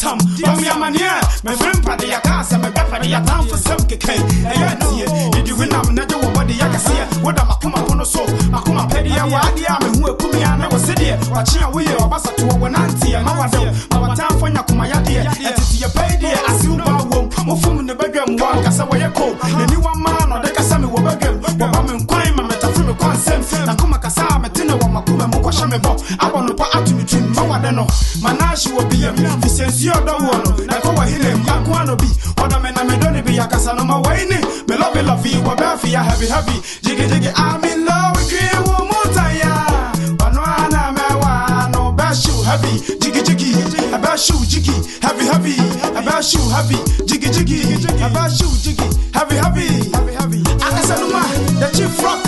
tam. Bami amania, my friend Paddy Akasa, my papa, ya down for some cake. Did you win up another body? I can see what I'm a come up on a soul. I come up pedia, wadia, who put me on our city. Watching a wheel or bassa to one auntie and our time for Yakumayadi. And to your baby, I see you move in the bedroom, walk as a way cold. The new man or the Casami will begin. But I'm in crime, I'm at a film consent. Nakuma Kasama, Tina, Wamakuma, Mokashamebo. I want to put out to me, Mawadano. Manashi will be a Vicencio, don't want to. Nakoa Hile, Yakuano be. What I mean, I don't be a Akasanoma Wayne. Me love you, Wabafi, heavy. Jiggy, I'm in love with you, Motaya. Banana, Mawa, bashu, heavy. Jiggy, a bashu, jiggy, heavy. A bashu, heavy. Jiggy, a bashu, jiggy, heavy. Akasanoma, the chief rock.